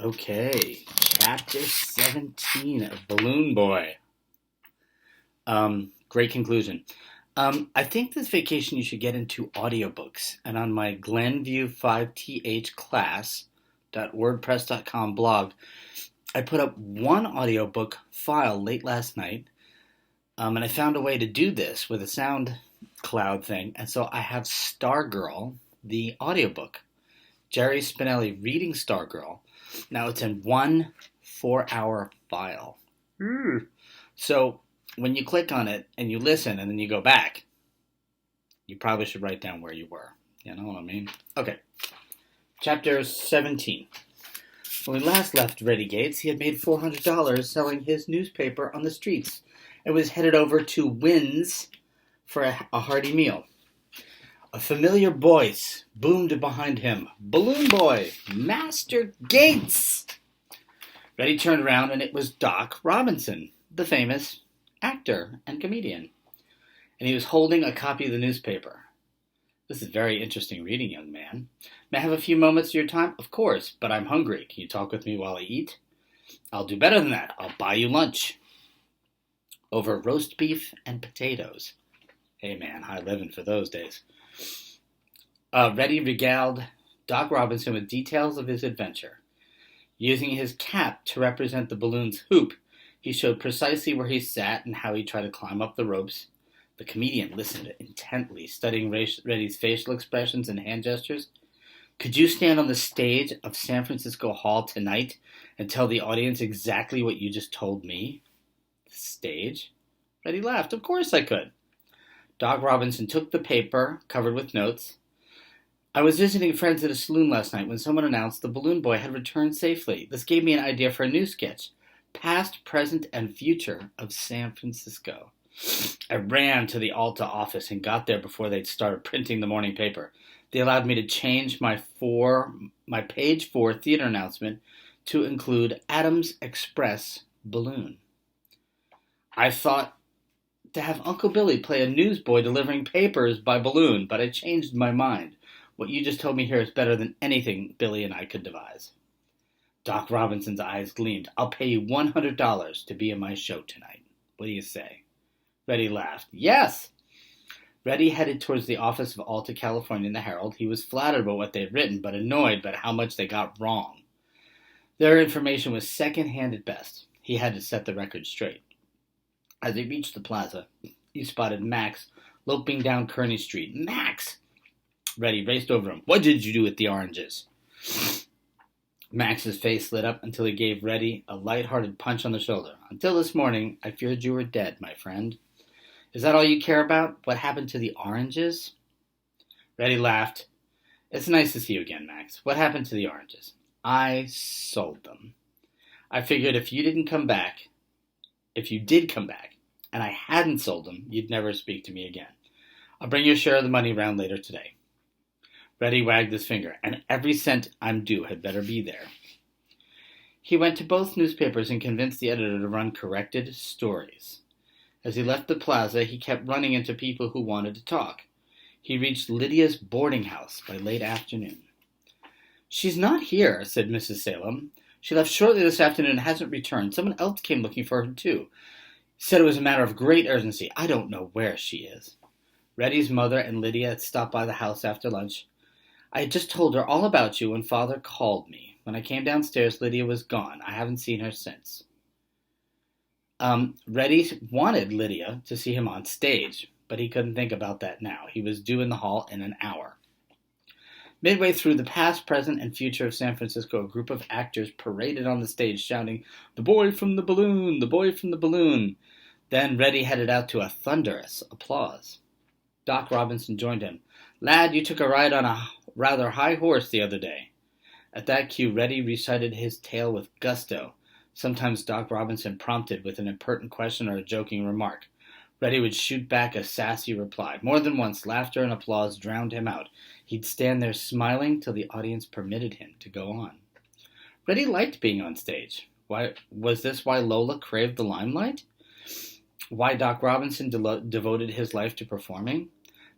Okay, chapter 17 of Balloon Boy. Great conclusion. I think this vacation you should get into audiobooks. And on my Glenview5th class.wordpress.com blog, I put up one audiobook file late last night. And I found a way to do this with a sound cloud thing. And so I have Stargirl, the audiobook. Jerry Spinelli reading Stargirl. Now it's in one 4-hour file. So when you click on it and you listen and then you go back, you probably should write down where you were. You know what I mean? Okay. Chapter 17. When we last left Reddy Gates, he had made $400 selling his newspaper on the streets and was headed over to Wynn's for a hearty meal. A familiar voice boomed behind him. Balloon Boy, Master Gates! Reddy turned around and it was Doc Robinson, the famous actor and comedian. And he was holding a copy of the newspaper. This is very interesting reading, young man. May I have a few moments of your time? Of course, but I'm hungry. Can you talk with me while I eat? I'll do better than that. I'll buy you lunch. Over roast beef and potatoes. Hey man, high living for those days. Reddy regaled Doc Robinson with details of his adventure. Using his cap to represent the balloon's hoop, he showed precisely where he sat and how he tried to climb up the ropes. The comedian listened intently, studying Reddy's facial expressions and hand gestures. Could you stand on the stage of San Francisco Hall tonight and tell the audience exactly what you just told me? The stage? Reddy laughed. Of course I could. Doc Robinson took the paper, covered with notes. I was visiting friends at a saloon last night when someone announced the Balloon Boy had returned safely. This gave me an idea for a new sketch. Past, present, and future of San Francisco. I ran to the Alta office and got there before they'd started printing the morning paper. They allowed me to change my page 4 theater announcement to include Adams Express Balloon. I thought to have Uncle Billy play a newsboy delivering papers by balloon, but I changed my mind. What you just told me here is better than anything Billy and I could devise. Doc Robinson's eyes gleamed. I'll pay you $100 to be in my show tonight. What do you say? Reddy laughed. Yes! Reddy headed towards the office of Alta California in the Herald. He was flattered by what they'd written, but annoyed by how much they got wrong. Their information was second-hand at best. He had to set the record straight. As he reached the plaza, he spotted Max loping down Kearny Street. Max! Reddy raced over him. What did you do with the oranges? Max's face lit up until he gave Reddy a light-hearted punch on the shoulder. Until this morning, I feared you were dead, my friend. Is that all you care about? What happened to the oranges? Reddy laughed. It's nice to see you again, Max. What happened to the oranges? I sold them. I figured if you did come back, and I hadn't sold them, you'd never speak to me again. I'll bring your share of the money around later today. Reddy wagged his finger, and every cent I'm due had better be there. He went to both newspapers and convinced the editor to run corrected stories. As he left the plaza, he kept running into people who wanted to talk. He reached Lydia's boarding house by late afternoon. She's not here, said Mrs. Salem. She left shortly this afternoon and hasn't returned. Someone else came looking for her, too. Said it was a matter of great urgency. I don't know where she is. Reddy's mother and Lydia had stopped by the house after lunch. I had just told her all about you when Father called me. When I came downstairs, Lydia was gone. I haven't seen her since. Reddy wanted Lydia to see him on stage, but he couldn't think about that now. He was due in the hall in an hour. Midway through the past, present, and future of San Francisco, a group of actors paraded on the stage shouting, "The boy from the balloon! The boy from the balloon!" Then Reddy headed out to a thunderous applause. Doc Robinson joined him. Lad, you took a ride on a rather high horse the other day. At that cue, Reddy recited his tale with gusto. Sometimes Doc Robinson prompted with an impertinent question or a joking remark. Reddy would shoot back a sassy reply. More than once, laughter and applause drowned him out. He'd stand there smiling till the audience permitted him to go on. Reddy liked being on stage. Was this why Lola craved the limelight? Why Doc Robinson devoted his life to performing?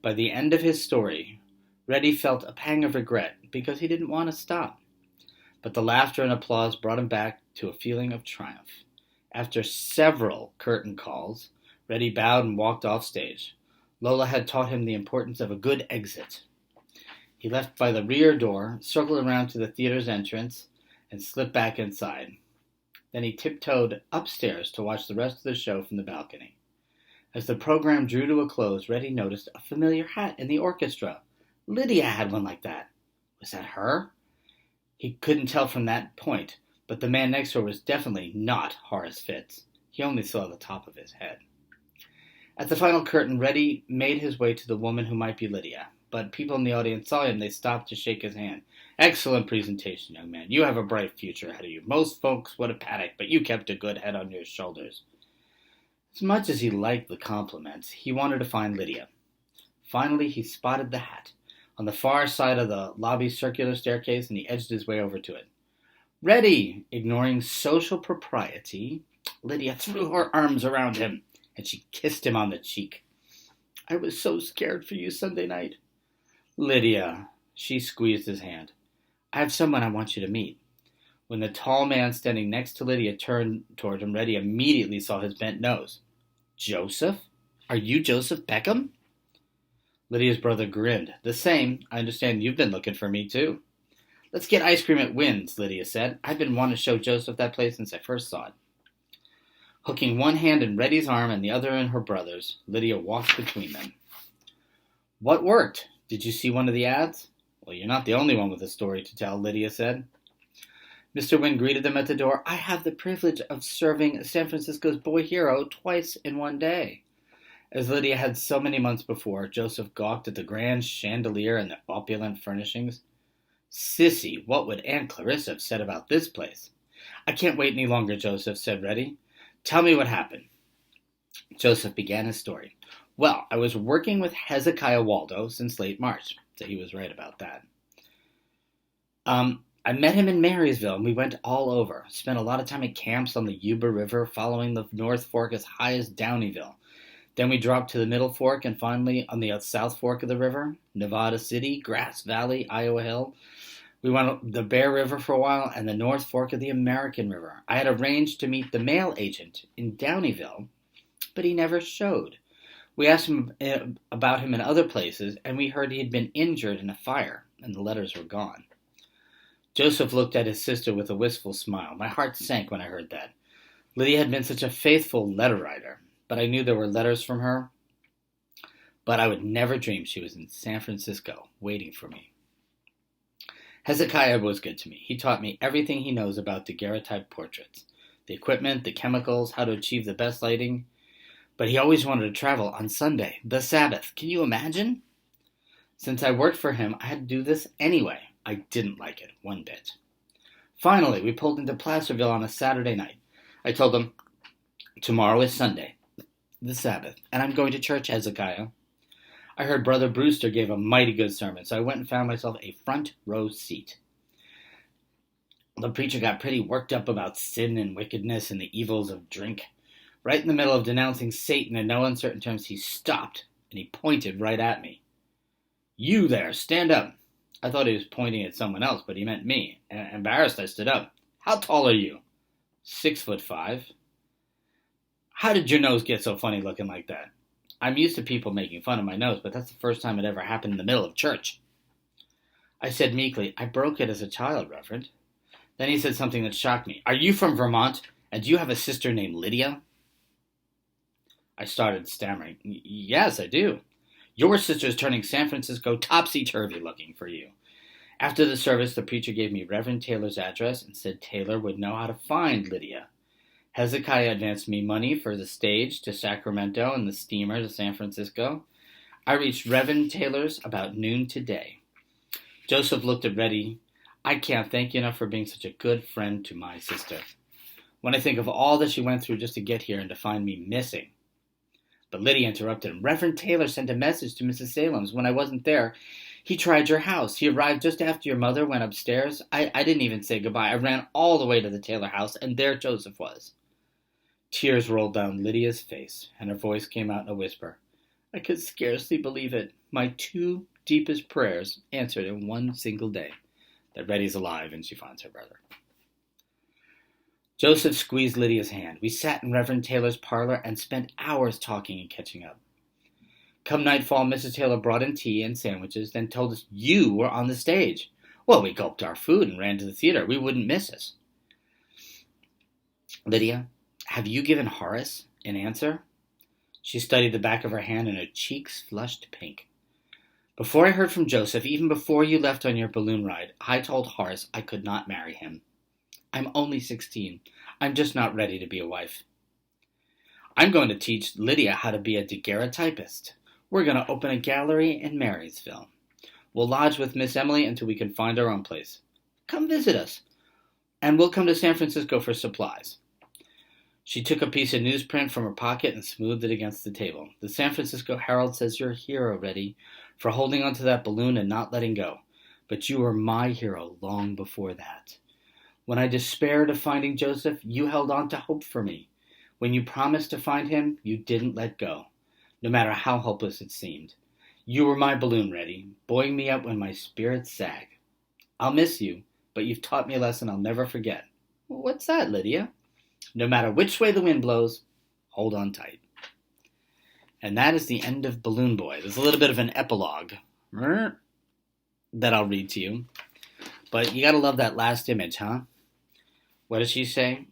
By the end of his story, Reddy felt a pang of regret because he didn't want to stop. but the laughter and applause brought him back to a feeling of triumph. After several curtain calls, Reddy bowed and walked off stage. Lola had taught him the importance of a good exit. He left by the rear door, circled around to the theater's entrance, and slipped back inside. Then he tiptoed upstairs to watch the rest of the show from the balcony. As the program drew to a close, Reddy noticed a familiar hat in the orchestra. Lydia had one like that. Was that her? He couldn't tell from that point, but the man next to her was definitely not Horace Fitz. He only saw the top of his head. At the final curtain, Reddy made his way to the woman who might be Lydia, but people in the audience saw him. They stopped to shake his hand. Excellent presentation, young man. You have a bright future ahead of you. Most folks would have panicked, but you kept a good head on your shoulders. As much as he liked the compliments, he wanted to find Lydia. Finally, he spotted the hat on the far side of the lobby's circular staircase, and he edged his way over to it. Reddy! Ignoring social propriety, Lydia threw her arms around him, and she kissed him on the cheek. I was so scared for you Sunday night. Lydia, she squeezed his hand. I have someone I want you to meet. When the tall man standing next to Lydia turned toward him, Reddy immediately saw his bent nose. Joseph? Are you Joseph Beckham? Lydia's brother grinned. The same. I understand you've been looking for me, too. Let's get ice cream at Wynn's, Lydia said. I've been wanting to show Joseph that place since I first saw it. Hooking one hand in Reddy's arm and the other in her brother's, Lydia walked between them. What worked? Did you see one of the ads? Well, you're not the only one with a story to tell, Lydia said. Mr. Wynn greeted them at the door. I have the privilege of serving San Francisco's boy hero twice in one day. As Lydia had so many months before, Joseph gawked at the grand chandelier and the opulent furnishings. Sissy, what would Aunt Clarissa have said about this place? I can't wait any longer, Joseph, said Reddy. Tell me what happened. Joseph began his story. Well, I was working with Hezekiah Waldo since late March, so he was right about that. I met him in Marysville, and we went all over. Spent a lot of time at camps on the Yuba River, following the North Fork as high as Downeyville. Then we dropped to the Middle Fork, and finally on the South Fork of the river, Nevada City, Grass Valley, Iowa Hill. We went up the Bear River for a while, and the North Fork of the American River. I had arranged to meet the mail agent in Downeyville, but he never showed. We asked him about him in other places, and we heard he had been injured in a fire, and the letters were gone. Joseph looked at his sister with a wistful smile. My heart sank when I heard that. Lydia had been such a faithful letter writer, but I knew there were letters from her. But I would never dream she was in San Francisco, waiting for me. Hezekiah was good to me. He taught me everything he knows about daguerreotype portraits. The equipment, the chemicals, how to achieve the best lighting. But he always wanted to travel on Sunday, the Sabbath. Can you imagine? Since I worked for him, I had to do this anyway. I didn't like it one bit. Finally, we pulled into Placerville on a Saturday night. I told him, tomorrow is Sunday, the Sabbath, and I'm going to church, Hezekiah. I heard Brother Brewster gave a mighty good sermon, so I went and found myself a front row seat. The preacher got pretty worked up about sin and wickedness and the evils of drink. Right in the middle of denouncing Satan in no uncertain terms, he stopped, and he pointed right at me. You there, stand up. I thought he was pointing at someone else, but he meant me. Embarrassed, I stood up. How tall are you? 6'5". How did your nose get so funny looking like that? I'm used to people making fun of my nose, but that's the first time it ever happened in the middle of church. I said meekly, I broke it as a child, Reverend. Then he said something that shocked me. Are you from Vermont, and do you have a sister named Lydia? I started stammering. Yes, I do. Your sister's turning San Francisco topsy-turvy looking for you. After the service, the preacher gave me Reverend Taylor's address and said Taylor would know how to find Lydia. Hezekiah advanced me money for the stage to Sacramento and the steamer to San Francisco. I reached Reverend Taylor's about noon today. Joseph looked at Reddy. I can't thank you enough for being such a good friend to my sister. When I think of all that she went through just to get here and to find me missing. But Lydia interrupted him. Reverend Taylor sent a message to Mrs. Salem's when I wasn't there. He tried your house. He arrived just after your mother went upstairs. I didn't even say goodbye. I ran all the way to the Taylor house, and there Joseph was. Tears rolled down Lydia's face, and her voice came out in a whisper. I could scarcely believe it. My 2 deepest prayers answered in one single day. that Reddy's alive and she finds her brother. Joseph squeezed Lydia's hand. We sat in Reverend Taylor's parlor and spent hours talking and catching up. Come nightfall, Mrs. Taylor brought in tea and sandwiches, then told us you were on the stage. Well, we gulped our food and ran to the theater. We wouldn't miss us. Lydia, have you given Horace an answer? She studied the back of her hand and her cheeks flushed pink. Before I heard from Joseph, even before you left on your balloon ride, I told Horace I could not marry him. I'm only 16. I'm just not ready to be a wife. I'm going to teach Lydia how to be a daguerreotypist. We're going to open a gallery in Marysville. We'll lodge with Miss Emily until we can find our own place. Come visit us, and we'll come to San Francisco for supplies. She took a piece of newsprint from her pocket and smoothed it against the table. The San Francisco Herald says you're a hero, Reddy, for holding onto that balloon and not letting go. But you were my hero long before that. When I despaired of finding Joseph, you held on to hope for me. When you promised to find him, you didn't let go, no matter how hopeless it seemed. You were my balloon, Reddy, buoying me up when my spirits sag. I'll miss you, but you've taught me a lesson I'll never forget. What's that, Lydia? No matter which way the wind blows, hold on tight. And that is the end of Balloon Boy. There's a little bit of an epilogue that I'll read to you. But you gotta love that last image, huh? What does she say?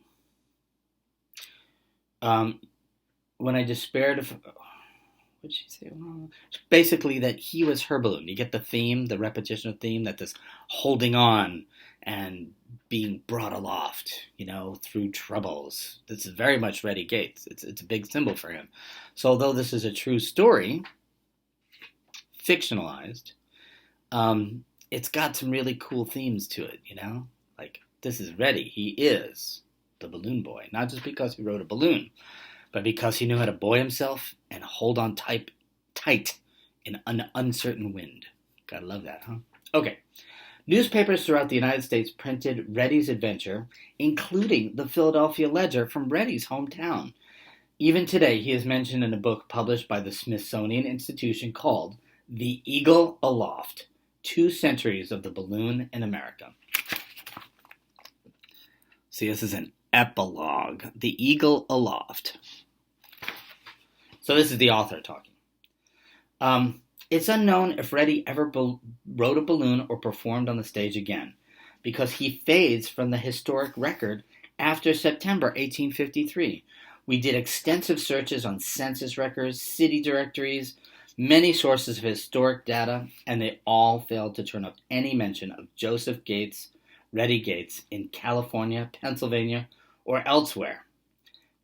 When I despaired of... What did she say? Basically that he was her balloon. You get the theme, the repetition of theme, that this holding on and being brought aloft, through troubles. This is very much Reddy Gates. It's a big symbol for him. So although this is a true story, fictionalized, it's got some really cool themes to it, Like, this is Reddy. He is the balloon boy. Not just because he rode a balloon, but because he knew how to buoy himself and hold on tight in an uncertain wind. Gotta love that, huh? Okay. Newspapers throughout the United States printed Reddy's adventure, including the Philadelphia Ledger from Reddy's hometown. Even today, he is mentioned in a book published by the Smithsonian Institution called The Eagle Aloft, 2 Centuries of the Balloon in America. See, this is an epilogue. The Eagle Aloft. So this is the author talking. It's unknown if Reddy ever rode a balloon or performed on the stage again, because he fades from the historic record after September 1853. We did extensive searches on census records, city directories, many sources of historic data, and they all failed to turn up any mention of Joseph Gates, Reddy Gates, in California, Pennsylvania, or elsewhere.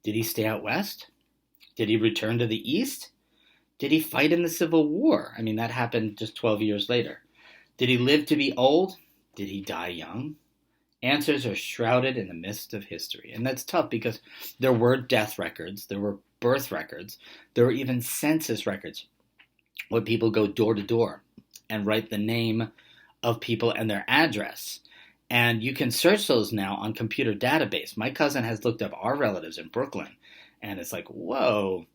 Did he stay out west? Did he return to the east? Did he fight in the Civil War? I mean, that happened just 12 years later. Did he live to be old? Did he die young? Answers are shrouded in the mist of history. And that's tough because there were death records, there were birth records, there were even census records where people go door to door and write the name of people and their address. And you can search those now on computer database. My cousin has looked up our relatives in Brooklyn, and it's like, whoa.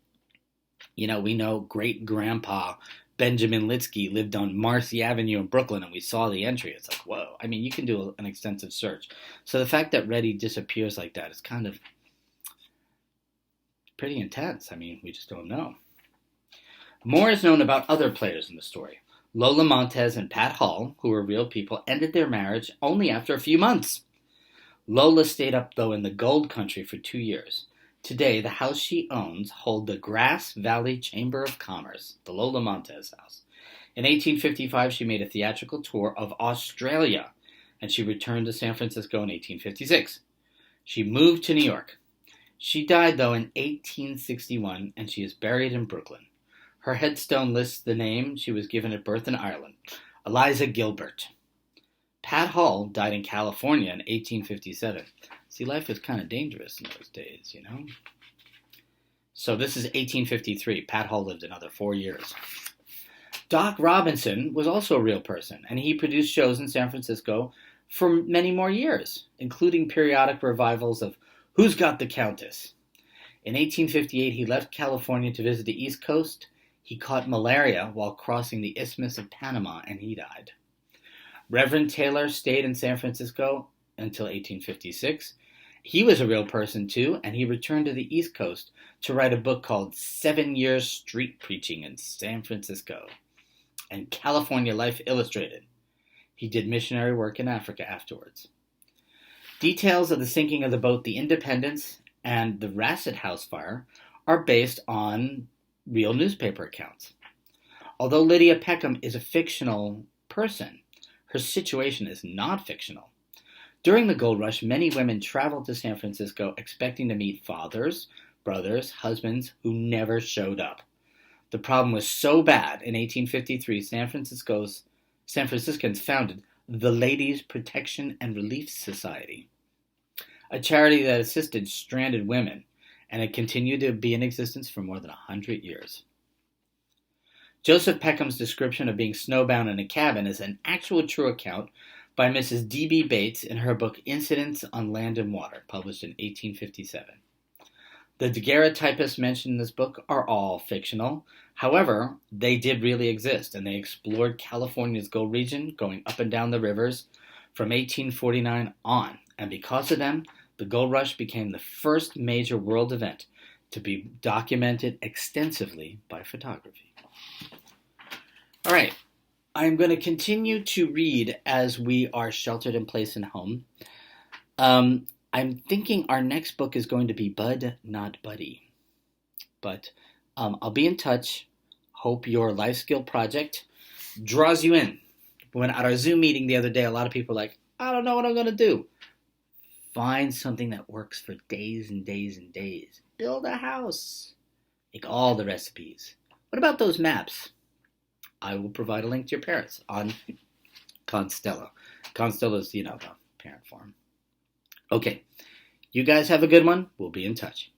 We know great-grandpa Benjamin Litsky lived on Marcy Avenue in Brooklyn, and we saw the entry. It's like, whoa. I mean, you can do an extensive search. So the fact that Reddy disappears like that is kind of pretty intense. I mean, we just don't know. More is known about other players in the story. Lola Montez and Pat Hall, who were real people, ended their marriage only after a few months. Lola stayed up, though, in the gold country for 2 years. Today, the house she owns holds the Grass Valley Chamber of Commerce, the Lola Montez house. In 1855, she made a theatrical tour of Australia, and she returned to San Francisco in 1856. She moved to New York. She died, though, in 1861, and she is buried in Brooklyn. Her headstone lists the name she was given at birth in Ireland, Eliza Gilbert. Pat Hall died in California in 1857. See, life was kind of dangerous in those days, So this is 1853. Pat Hall lived another 4 years. Doc Robinson was also a real person, and he produced shows in San Francisco for many more years, including periodic revivals of Who's Got the Countess? In 1858, he left California to visit the East Coast. He caught malaria while crossing the Isthmus of Panama, and he died. Reverend Taylor stayed in San Francisco until 1856. He was a real person too, and he returned to the East Coast to write a book called 7 Years Street Preaching in San Francisco and California Life Illustrated. He did missionary work in Africa afterwards. Details of the sinking of the boat the Independence and the Rasset House fire are based on real newspaper accounts. Although Lydia Peckham is a fictional person, her situation is not fictional. During the gold rush, many women traveled to San Francisco expecting to meet fathers, brothers, husbands who never showed up. The problem was so bad, in 1853, San Franciscans founded the Ladies' Protection and Relief Society, a charity that assisted stranded women, and it continued to be in existence for more than 100 years. Joseph Peckham's description of being snowbound in a cabin is an actual true account by Mrs. D.B. Bates in her book Incidents on Land and Water, published in 1857. The daguerreotypists mentioned in this book are all fictional. However, they did really exist, and they explored California's gold region, going up and down the rivers from 1849 on. And because of them, the gold rush became the first major world event to be documented extensively by photography. All right, I'm going to continue to read as we are sheltered in place and home. I'm thinking our next book is going to be Bud, Not Buddy. But I'll be in touch. Hope your life skill project draws you in. When at our Zoom meeting the other day, a lot of people were like, I don't know what I'm going to do. Find something that works for days and days and days. Build a house. Make all the recipes. What about those maps? I will provide a link to your parents on Constello. Constello is, the parent form. Okay. You guys have a good one. We'll be in touch.